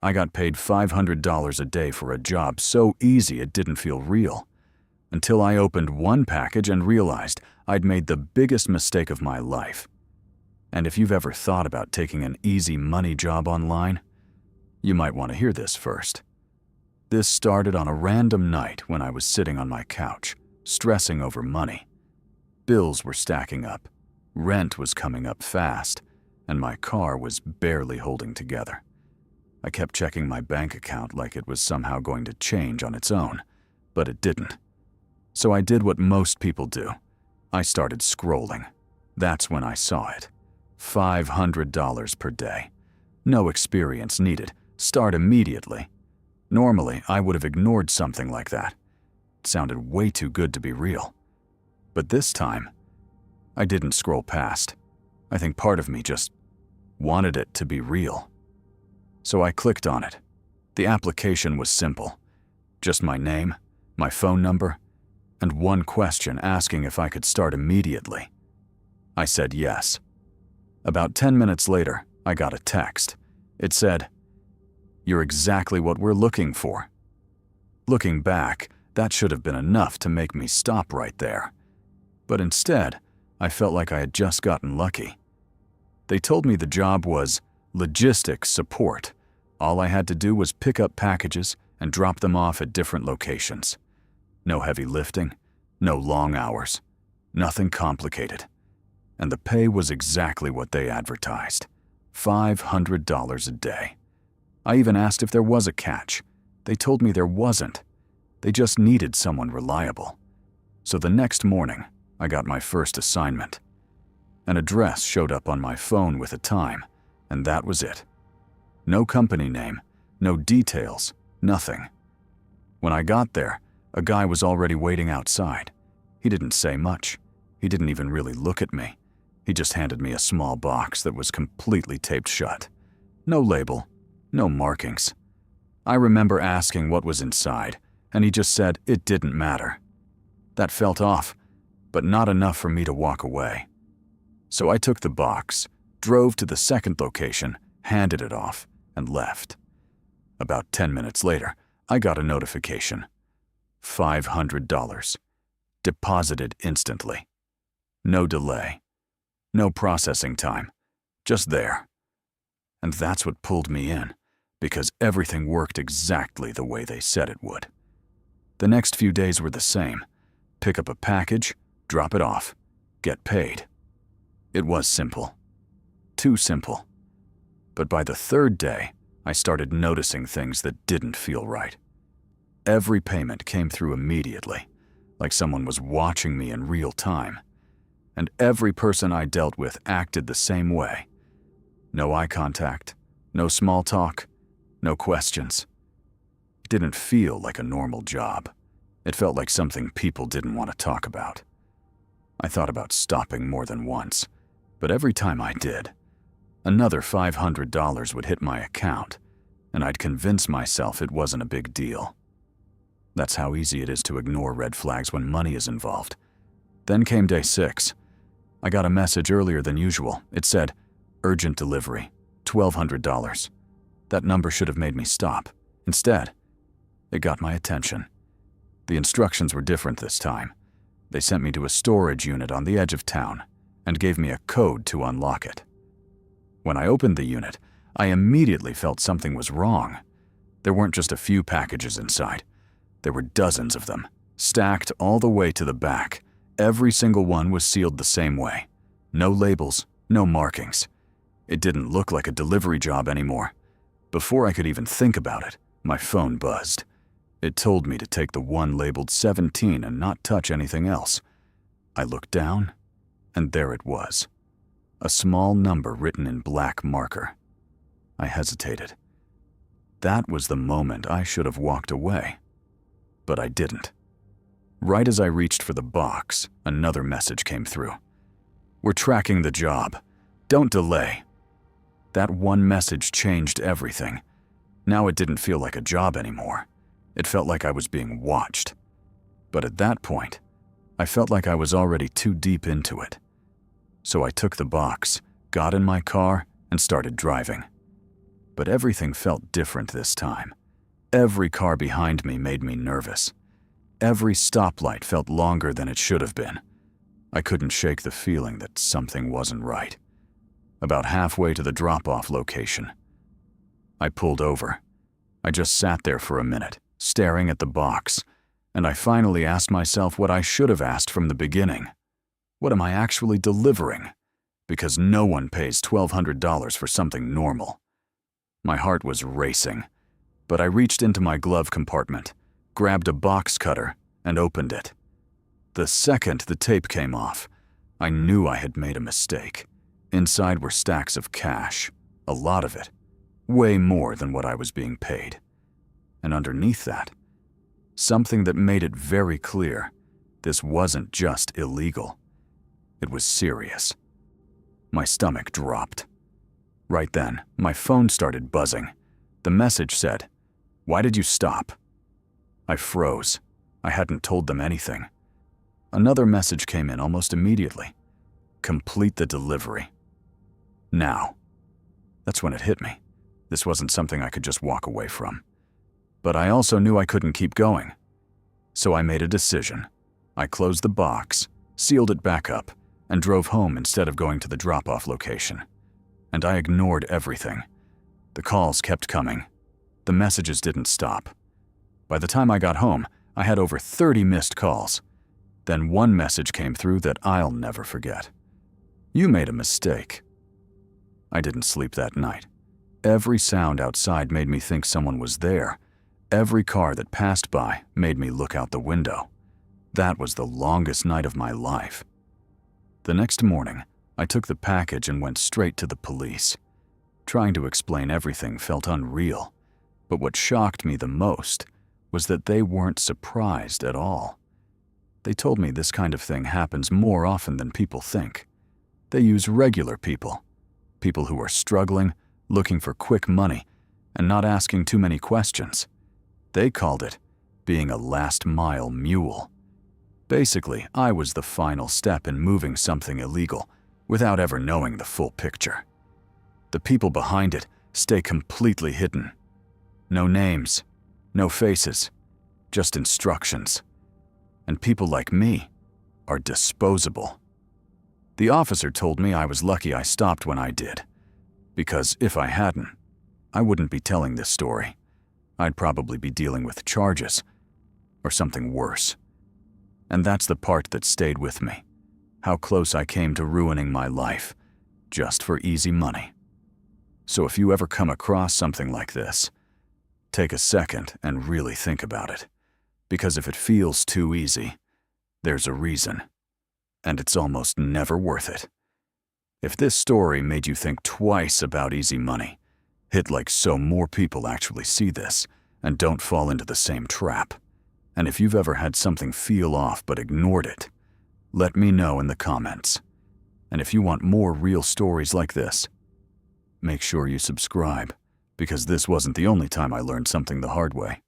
I got paid $500 a day for a job so easy it didn't feel real. Until I opened one package and realized I'd made the biggest mistake of my life. And if you've ever thought about taking an easy money job online, you might want to hear this first. This started on a random night when I was sitting on my couch, stressing over money. Bills were stacking up, rent was coming up fast, and my car was barely holding together. I kept checking my bank account like it was somehow going to change on its own, but it didn't. So I did what most people do. I started scrolling. That's when I saw it. $500 per day. No experience needed. Start immediately. Normally, I would have ignored something like that. It sounded way too good to be real. But this time, I didn't scroll past. I think part of me just wanted it to be real. So I clicked on it. The application was simple. Just my name, my phone number, and one question asking if I could start immediately. I said yes. About 10 minutes later, I got a text. It said, "You're exactly what we're looking for." Looking back, that should have been enough to make me stop right there. But instead, I felt like I had just gotten lucky. They told me the job was logistics support. All I had to do was pick up packages and drop them off at different locations. No heavy lifting, no long hours, nothing complicated. And the pay was exactly what they advertised, $500 a day. I even asked if there was a catch. They told me there wasn't. They just needed someone reliable. So the next morning, I got my first assignment. An address showed up on my phone with a time, and that was it. No company name, no details, nothing. When I got there, a guy was already waiting outside. He didn't say much. He didn't even really look at me. He just handed me a small box that was completely taped shut. No label, no markings. I remember asking what was inside, and he just said it didn't matter. That felt off, but not enough for me to walk away. So I took the box, drove to the second location, handed it off, and left. About 10 minutes later, I got a notification. $500. Deposited instantly. No delay. No processing time. Just there. And that's what pulled me in, because everything worked exactly the way they said it would. The next few days were the same. Pick up a package, drop it off, get paid. It was simple. Too simple. But by the third day, I started noticing things that didn't feel right. Every payment came through immediately, like someone was watching me in real time. And every person I dealt with acted the same way. No eye contact, no small talk, no questions. It didn't feel like a normal job. It felt like something people didn't want to talk about. I thought about stopping more than once, but every time I did, another $500 would hit my account, and I'd convince myself it wasn't a big deal. That's how easy it is to ignore red flags when money is involved. Then came day 6. I got a message earlier than usual. It said, "Urgent delivery, $1,200. That number should have made me stop. Instead, it got my attention. The instructions were different this time. They sent me to a storage unit on the edge of town and gave me a code to unlock it. When I opened the unit, I immediately felt something was wrong. There weren't just a few packages inside. There were dozens of them, stacked all the way to the back. Every single one was sealed the same way. No labels, no markings. It didn't look like a delivery job anymore. Before I could even think about it, my phone buzzed. It told me to take the one labeled 17 and not touch anything else. I looked down, and there it was. A small number written in black marker. I hesitated. That was the moment I should have walked away. But I didn't. Right as I reached for the box, another message came through. "We're tracking the job. Don't delay." That one message changed everything. Now it didn't feel like a job anymore. It felt like I was being watched. But at that point, I felt like I was already too deep into it. So I took the box, got in my car, and started driving. But everything felt different this time. Every car behind me made me nervous. Every stoplight felt longer than it should have been. I couldn't shake the feeling that something wasn't right. About halfway to the drop-off location, I pulled over. I just sat there for a minute, staring at the box, and I finally asked myself what I should have asked from the beginning. What am I actually delivering? Because no one pays $1,200 for something normal. My heart was racing, but I reached into my glove compartment, grabbed a box cutter, and opened it. The second the tape came off, I knew I had made a mistake. Inside were stacks of cash, a lot of it, way more than what I was being paid. And underneath that, something that made it very clear, this wasn't just illegal. It was serious. My stomach dropped. Right then, my phone started buzzing. The message said, "Why did you stop?" I froze. I hadn't told them anything. Another message came in almost immediately. "Complete the delivery." Now. That's when it hit me. This wasn't something I could just walk away from. But I also knew I couldn't keep going. So I made a decision. I closed the box, sealed it back up, and drove home instead of going to the drop-off location. And I ignored everything. The calls kept coming. The messages didn't stop. By the time I got home, I had over 30 missed calls. Then one message came through that I'll never forget. "You made a mistake." I didn't sleep that night. Every sound outside made me think someone was there. Every car that passed by made me look out the window. That was the longest night of my life. The next morning, I took the package and went straight to the police. Trying to explain everything felt unreal, but what shocked me the most was that they weren't surprised at all. They told me this kind of thing happens more often than people think. They use regular people who are struggling, looking for quick money, and not asking too many questions. They called it being a last-mile mule. Basically, I was the final step in moving something illegal without ever knowing the full picture. The people behind it stay completely hidden. No names, no faces, just instructions. And people like me are disposable. The officer told me I was lucky I stopped when I did, because if I hadn't, I wouldn't be telling this story. I'd probably be dealing with charges or something worse. And that's the part that stayed with me, how close I came to ruining my life just for easy money. So if you ever come across something like this, take a second and really think about it, because if it feels too easy, there's a reason, and it's almost never worth it. If this story made you think twice about easy money, hit like so more people actually see this and don't fall into the same trap. And if you've ever had something feel off but ignored it, let me know in the comments. And if you want more real stories like this, make sure you subscribe, because this wasn't the only time I learned something the hard way.